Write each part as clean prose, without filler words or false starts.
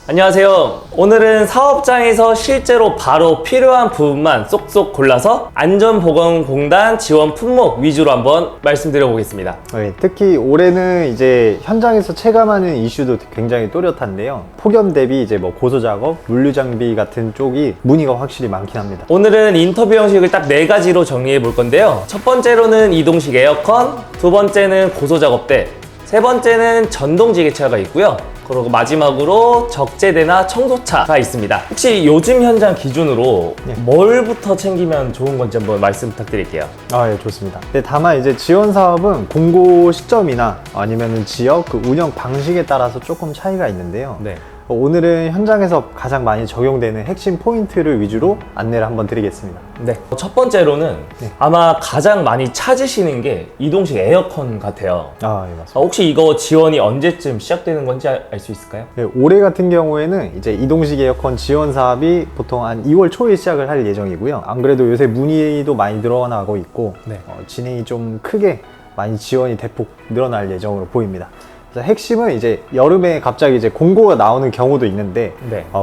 안녕하세요. 오늘은 사업장에서 실제로 바로 필요한 부분만 쏙쏙 골라서 안전보건공단 지원 품목 위주로 한번 말씀드려 보겠습니다. 특히 올해는 이제 현장에서 체감하는 이슈도 굉장히 또렷한데요. 폭염 대비 이제 고소작업, 물류장비 같은 쪽이 문의가 확실히 많긴 합니다. 오늘은 인터뷰 형식을 딱 4가지로 정리해 볼 건데요. 첫 번째로는 이동식 에어컨, 두 번째는 고소작업대, 세 번째는 전동지게차가 있고요. 그리고 마지막으로 적재대나 청소차가 있습니다. 혹시 요즘 현장 기준으로 뭘부터 챙기면 좋은 건지 한번 말씀 부탁드릴게요. 예, 좋습니다. 근데 다만 이제 지원 사업은 공고 시점이나 아니면은 지역 그 운영 방식에 따라서 조금 차이가 있는데요. 네. 오늘은 현장에서 가장 많이 적용되는 핵심 포인트를 위주로 안내를 한번 드리겠습니다. 네. 첫 번째로는 아마 가장 많이 찾으시는 게 이동식 에어컨 같아요. 예, 맞습니다. 혹시 이거 지원이 언제쯤 시작되는 건지 알 수 있을까요? 네, 올해 같은 경우에는 이제 이동식 에어컨 지원 사업이 보통 한 2월 초에 시작을 할 예정이고요. 안 그래도 요새 문의도 많이 늘어나고 있고 진행이 좀 크게 많이 지원이 대폭 늘어날 예정으로 보입니다. 핵심은 이제 여름에 갑자기 이제 공고가 나오는 경우도 있는데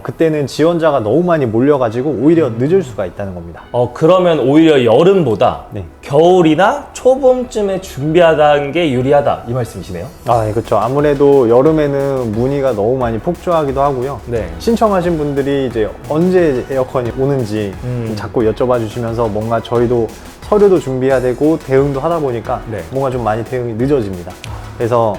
그때는 지원자가 너무 많이 몰려가지고 오히려 늦을 수가 있다는 겁니다. 그러면 오히려 여름보다 겨울이나 초봄쯤에 준비하는 게 유리하다 이 말씀이시네요? 네, 그렇죠. 아무래도 여름에는 문의가 너무 많이 폭주하기도 하고요. 신청하신 분들이 이제 언제 에어컨이 오는지 자꾸 여쭤봐 주시면서 뭔가 저희도 서류도 준비해야 되고 대응도 하다 보니까 뭔가 좀 많이 대응이 늦어집니다. 그래서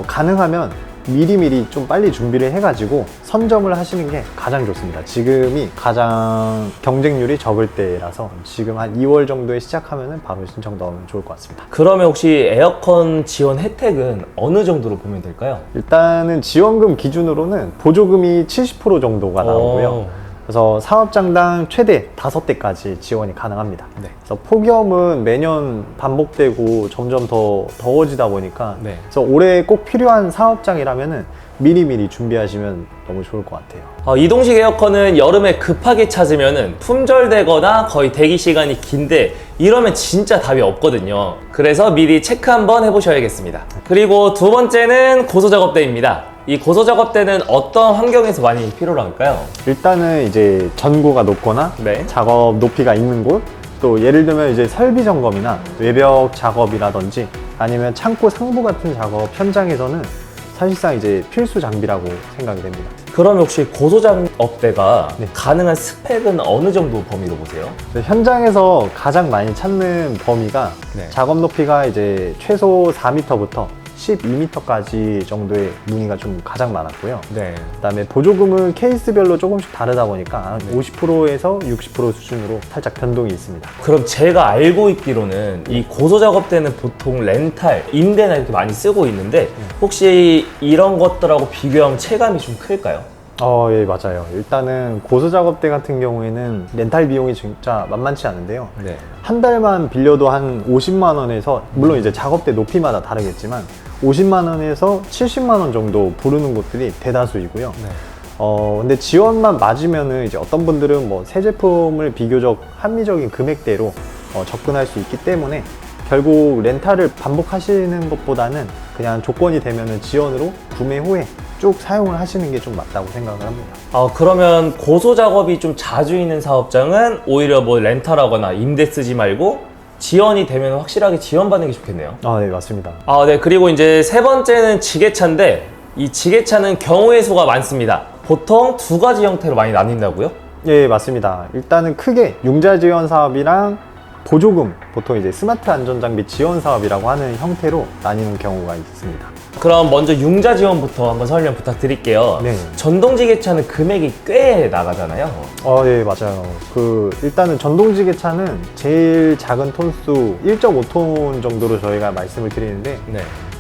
가능하면 미리미리 좀 빨리 준비를 해가지고 선점을 하시는 게 가장 좋습니다. 지금이 가장 경쟁률이 적을 때라서 지금 한 2월 정도에 시작하면 바로 신청 넣으면 좋을 것 같습니다. 그러면 혹시 에어컨 지원 혜택은 어느 정도로 보면 될까요? 일단은 지원금 기준으로는 보조금이 70% 정도가 나오고요. 그래서 사업장당 최대 5대까지 지원이 가능합니다. 그래서 폭염은 매년 반복되고 점점 더 더워지다 보니까 그래서 올해 꼭 필요한 사업장이라면 미리미리 준비하시면 너무 좋을 것 같아요. 이동식 에어컨은 여름에 급하게 찾으면 품절되거나 거의 대기 시간이 긴데 이러면 진짜 답이 없거든요. 그래서 미리 체크 한번 해보셔야겠습니다. 그리고 두 번째는 고소작업대입니다. 이 고소작업대는 어떤 환경에서 많이 필요로 할까요? 일단은 이제 전고가 높거나 작업 높이가 있는 곳, 또 예를 들면 이제 설비 점검이나 외벽 작업이라든지 아니면 창고 상부 같은 작업 현장에서는 사실상 이제 필수 장비라고 생각이 됩니다. 그러면 혹시 고소작업대가 가능한 스펙은 어느 정도 범위로 보세요? 현장에서 가장 많이 찾는 범위가 작업 높이가 이제 최소 4m부터 12m까지 정도의 문의가 좀 가장 많았고요. 그다음에 보조금은 케이스별로 조금씩 다르다 보니까 50%에서 60% 수준으로 살짝 변동이 있습니다. 그럼 제가 알고 있기로는 이 고소작업대는 보통 렌탈, 임대나 이렇게 많이 쓰고 있는데 혹시 이런 것들하고 비교하면 체감이 좀 클까요? 예, 맞아요. 일단은 고소작업대 같은 경우에는 렌탈 비용이 진짜 만만치 않은데요. 한 달만 빌려도 한 50만 원에서 물론 이제 작업대 높이마다 다르겠지만 50만 원에서 70만 원 정도 부르는 곳들이 대다수이고요. 근데 지원만 맞으면은 이제 어떤 분들은 새 제품을 비교적 합리적인 금액대로 접근할 수 있기 때문에 결국 렌탈을 반복하시는 것보다는 그냥 조건이 되면은 지원으로 구매 후에 쭉 사용을 하시는 게 좀 맞다고 생각을 합니다. 그러면 고소작업이 좀 자주 있는 사업장은 오히려 렌탈하거나 임대 쓰지 말고 지원이 되면 확실하게 지원받는 게 좋겠네요. 네, 맞습니다. 그리고 이제 세 번째는 지게차인데 이 지게차는 경우의 수가 많습니다. 보통 2가지 형태로 많이 나뉜다고요? 예, 맞습니다. 일단은 크게 융자 지원 사업이랑 보조금, 보통 이제 스마트 안전장비 지원 사업이라고 하는 형태로 나뉘는 경우가 있습니다. 그럼 먼저 융자 지원부터 한번 설명 부탁드릴게요. 전동지게차는 금액이 꽤 나가잖아요. 예, 맞아요. 일단은 전동지게차는 제일 작은 톤수 1.5톤 정도로 저희가 말씀을 드리는데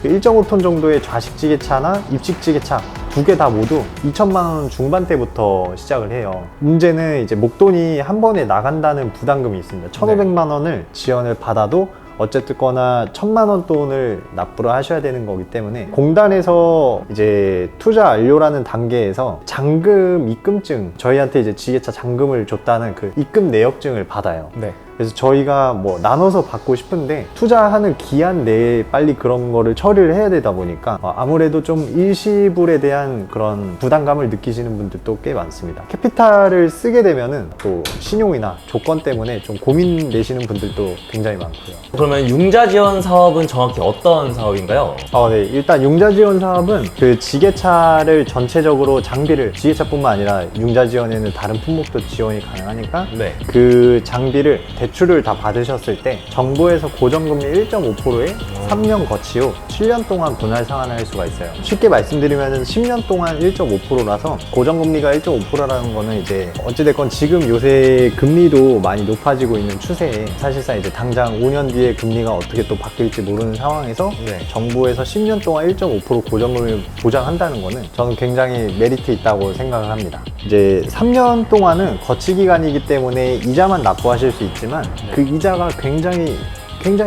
1.5톤 정도의 좌식지게차나 입식지게차 두 개 다 모두 2천만 원 중반대부터 시작을 해요. 문제는 이제 목돈이 한 번에 나간다는 부담금이 있습니다. 1,500만 원을 지원을 받아도 어쨌거나 1,000만 원 돈을 납부를 하셔야 되는 거기 때문에 공단에서 이제 투자 완료라는 단계에서 잔금 입금증, 저희한테 이제 지게차 잔금을 줬다는 그 입금 내역증을 받아요. 그래서 저희가 뭐 나눠서 받고 싶은데 투자하는 기한 내에 빨리 그런 거를 처리를 해야 되다 보니까 아무래도 좀 일시불에 대한 그런 부담감을 느끼시는 분들도 꽤 많습니다. 캐피탈을 쓰게 되면은 또 신용이나 조건 때문에 좀 고민되시는 분들도 굉장히 많고요. 그러면 융자 지원 사업은 정확히 어떤 사업인가요? 네. 일단 융자 지원 사업은 그 지게차를 전체적으로 장비를 지게차뿐만 아니라 융자 지원에는 다른 품목도 지원이 가능하니까 네. 그 장비를 대출을 다 받으셨을 때 정부에서 고정금리 1.5%에 3년 거치 후 7년 동안 분할 상환을 할 수가 있어요. 쉽게 말씀드리면 10년 동안 1.5%라서 고정금리가 1.5%라는 거는 이제 어찌됐건 지금 요새 금리도 많이 높아지고 있는 추세에 사실상 이제 당장 5년 뒤에 금리가 어떻게 또 바뀔지 모르는 상황에서 네. 정부에서 10년 동안 1.5% 고정금리를 보장한다는 거는 저는 굉장히 메리트 있다고 생각을 합니다. 이제 3년 동안은 거치 기간이기 때문에 이자만 납부하실 수 있지만 그 이자가 굉장히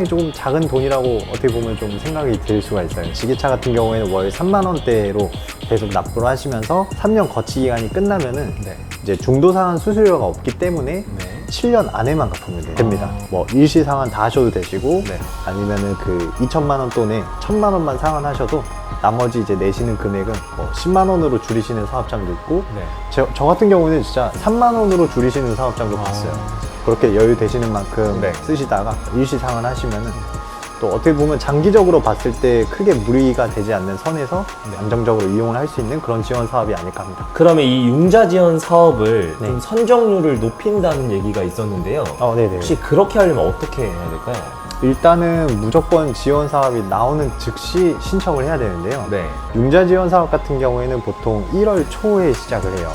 조금 작은 돈이라고 어떻게 보면 좀 생각이 들 수가 있어요. 지게차 같은 경우에는 월 3만 원대로 계속 납부를 하시면서 3년 거치 기간이 끝나면은 이제 중도 상환 수수료가 없기 때문에 7년 안에만 갚으면 됩니다. 뭐 일시 상환 다 하셔도 되시고 아니면은 그 2천만 원 돈에 1,000만 원만 상환하셔도 나머지 이제 내시는 금액은 뭐 10만 원으로 줄이시는 사업장도 있고 저 같은 경우는 진짜 3만 원으로 줄이시는 사업장도 봤어요. 그렇게 여유 되시는 만큼 쓰시다가 일시 상환 하시면은 또 어떻게 보면 장기적으로 봤을 때 크게 무리가 되지 않는 선에서 안정적으로 이용을 할 수 있는 그런 지원 사업이 아닐까 합니다. 그러면 이 융자 지원 사업을 좀 선정률을 높인다는 얘기가 있었는데요. 네네. 혹시 그렇게 하려면 어떻게 해야 될까요? 일단은 무조건 지원 사업이 나오는 즉시 신청을 해야 되는데요. 융자 지원 사업 같은 경우에는 보통 1월 초에 시작을 해요.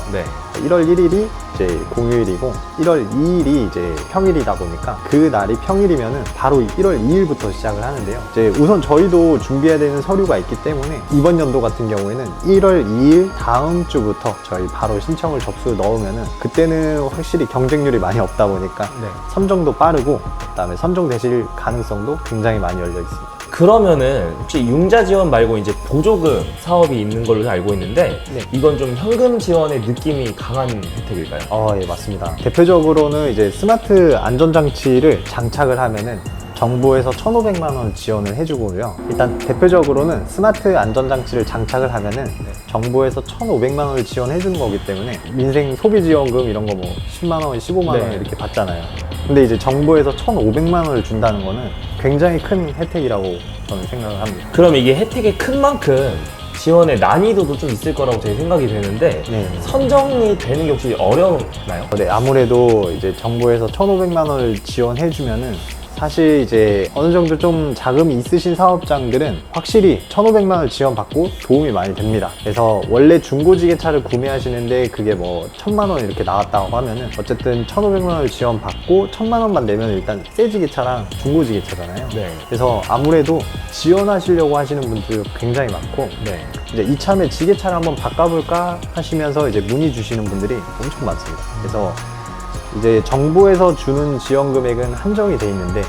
1월 1일이 이제 공휴일이고 1월 2일이 이제 평일이다 보니까 그 날이 평일이면은 바로 1월 2일부터 시작을 하는데요. 이제 우선 저희도 준비해야 되는 서류가 있기 때문에 이번 연도 같은 경우에는 1월 2일 다음 주부터 저희 바로 신청을 접수 넣으면은 그때는 확실히 경쟁률이 많이 없다 보니까 선정도 빠르고 그다음에 선정되실 가능성도 굉장히 많이 열려 있습니다. 그러면은 혹시 융자 지원 말고 이제 보조금 사업이 있는 걸로 알고 있는데 이건 좀 현금 지원의 느낌이 강한 혜택일까요? 예, 맞습니다. 대표적으로는 이제 스마트 안전장치를 장착을 하면은 정부에서 1,500만 원 지원을 해주고요. 일단 대표적으로는 스마트 안전장치를 장착을 하면은 정부에서 1,500만 원을 지원해주는 거기 때문에 민생 소비지원금 이런 거 뭐 10만 원, 15만 원 이렇게 받잖아요. 근데 이제 정부에서 1,500만 원을 준다는 거는 굉장히 큰 혜택이라고 저는 생각을 합니다. 그럼 이게 혜택이 큰 만큼 지원의 난이도도 좀 있을 거라고 제 생각이 되는데 선정이 되는 게 혹시 어렵나요? 아무래도 이제 정부에서 1,500만 원을 지원해주면은 사실 이제 어느 정도 좀 자금이 있으신 사업장들은 확실히 1,500만 원을 지원받고 도움이 많이 됩니다. 그래서 원래 중고지게차를 구매하시는데 그게 뭐 1,000만 원 이렇게 나왔다고 하면은 어쨌든 1,500만 원을 지원받고 1,000만 원만 내면 일단 새 지게차랑 중고지게차잖아요. 그래서 아무래도 지원하시려고 하시는 분들 굉장히 많고 이제 이참에 지게차를 한번 바꿔볼까 하시면서 이제 문의 주시는 분들이 엄청 많습니다. 그래서 이제 정부에서 주는 지원 금액은 한정이 돼 있는데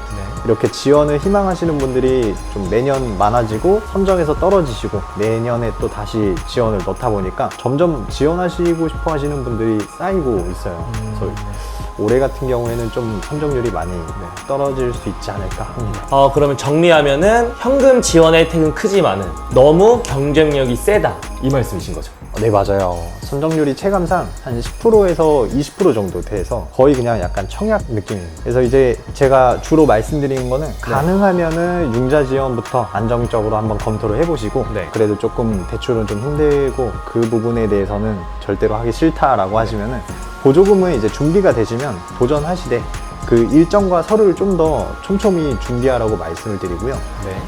이렇게 지원을 희망하시는 분들이 좀 매년 많아지고 선정에서 떨어지시고 내년에 또 다시 지원을 넣다 보니까 점점 지원하시고 싶어 하시는 분들이 쌓이고 있어요. 그래서 올해 같은 경우에는 좀 선정률이 많이 떨어질 수 있지 않을까 합니다. 그러면 정리하면은 현금 지원의 혜택은 크지만은 너무 경쟁력이 세다 이 말씀이신 거죠? 네, 맞아요. 선정률이 체감상 한 10%에서 20% 정도 돼서 거의 그냥 약간 청약 느낌입니다. 그래서 이제 제가 주로 말씀드리는 거는 가능하면은 융자 지원부터 안정적으로 한번 검토를 해보시고 그래도 조금 대출은 좀 힘들고 그 부분에 대해서는 절대로 하기 싫다라고 하시면은 보조금은 이제 준비가 되시면 도전하시되 그 일정과 서류를 좀 더 촘촘히 준비하라고 말씀을 드리고요.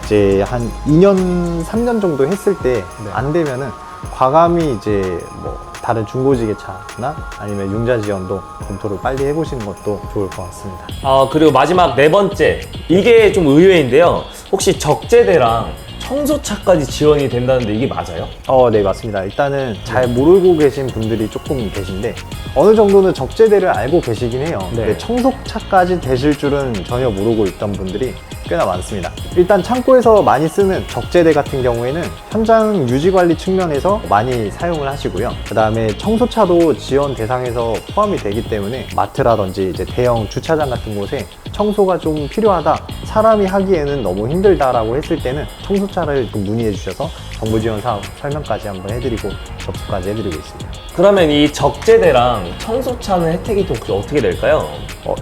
이제 한 2년, 3년 정도 했을 때 안 되면은 과감히 이제 뭐 다른 중고지게차나 아니면 융자 지원도 검토를 빨리 해보시는 것도 좋을 것 같습니다. 그리고 마지막 네 번째, 이게 좀 의외인데요. 혹시 적재대랑 청소차까지 지원이 된다는데 이게 맞아요? 네, 맞습니다. 일단은 잘 모르고 계신 분들이 조금 계신데 어느 정도는 적재대를 알고 계시긴 해요. 근데 청소차까지 되실 줄은 전혀 모르고 있던 분들이 꽤나 많습니다. 일단 창고에서 많이 쓰는 적재대 같은 경우에는 현장 유지관리 측면에서 많이 사용을 하시고요. 그 다음에 청소차도 지원 대상에서 포함이 되기 때문에 마트라든지 이제 대형 주차장 같은 곳에 청소가 좀 필요하다, 사람이 하기에는 너무 힘들다라고 했을 때는 청소차를 좀 문의해 주셔서 정부 지원 사업 설명까지 한번 해드리고 접수까지 해드리고 있습니다. 그러면 이 적재대랑 청소차는 혜택이 또 어떻게 될까요?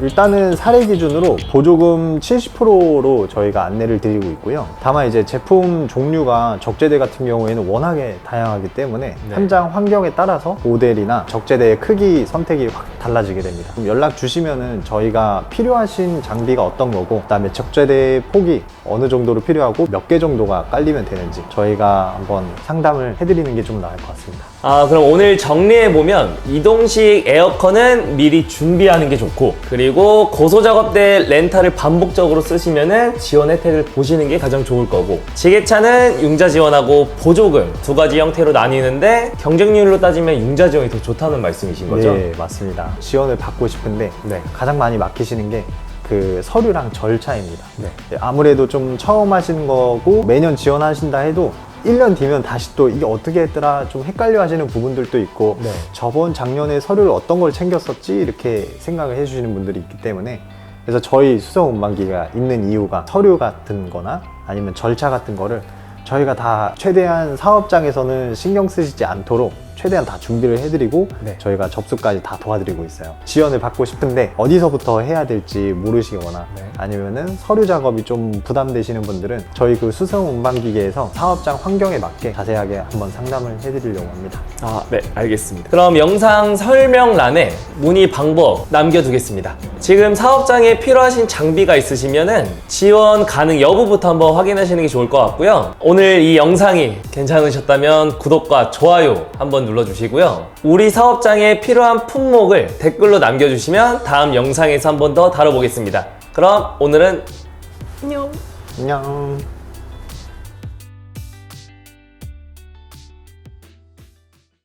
일단은 사례 기준으로 보조금 70%로 저희가 안내를 드리고 있고요. 다만 이제 제품 종류가 적재대 같은 경우에는 워낙에 다양하기 때문에 네. 현장 환경에 따라서 모델이나 적재대의 크기 선택이 확 달라지게 됩니다. 그럼 연락 주시면은 저희가 필요하신 장비가 어떤 거고, 그다음에 적재대의 폭이 어느 정도로 필요하고 몇 개 정도가 깔리면 되는지 저희가 한번 상담을 해드리는 게 좀 나을 것 같습니다. 그럼 오늘 정리해보면 이동식 에어컨은 미리 준비하는 게 좋고, 그리고 고소작업대 렌탈을 반복적으로 쓰시면은 지원 혜택을 보시는 게 가장 좋을 거고, 지게차는 융자 지원하고 보조금 두 가지 형태로 나뉘는데 경쟁률로 따지면 융자 지원이 더 좋다는 말씀이신 거죠? 네, 맞습니다. 지원을 받고 싶은데 가장 많이 막히시는 게 그 서류랑 절차입니다. 아무래도 좀 처음 하시는 거고 매년 지원하신다 해도 1년 뒤면 다시 또 이게 어떻게 했더라 좀 헷갈려 하시는 부분들도 있고, 저번 작년에 서류를 어떤 걸 챙겼었지 이렇게 생각을 해주시는 분들이 있기 때문에, 그래서 저희 수성 운반기가 있는 이유가 서류 같은 거나 아니면 절차 같은 거를 저희가 다 최대한 사업장에서는 신경 쓰시지 않도록 최대한 다 준비를 해드리고 저희가 접수까지 다 도와드리고 있어요. 지원을 받고 싶은데 어디서부터 해야 될지 모르시거나 아니면은 서류 작업이 좀 부담되시는 분들은 저희 그 수성 운반기계에서 사업장 환경에 맞게 자세하게 한번 상담을 해드리려고 합니다. 네, 알겠습니다. 그럼 영상 설명란에 문의 방법 남겨두겠습니다. 지금 사업장에 필요하신 장비가 있으시면은 지원 가능 여부부터 한번 확인하시는 게 좋을 것 같고요. 오늘 이 영상이 괜찮으셨다면 구독과 좋아요 한번 눌러주시고요. 우리 사업장에 필요한 품목을 댓글로 남겨주시면 다음 영상에서 한 번 더 다뤄보겠습니다. 그럼 오늘은 안녕. 안녕.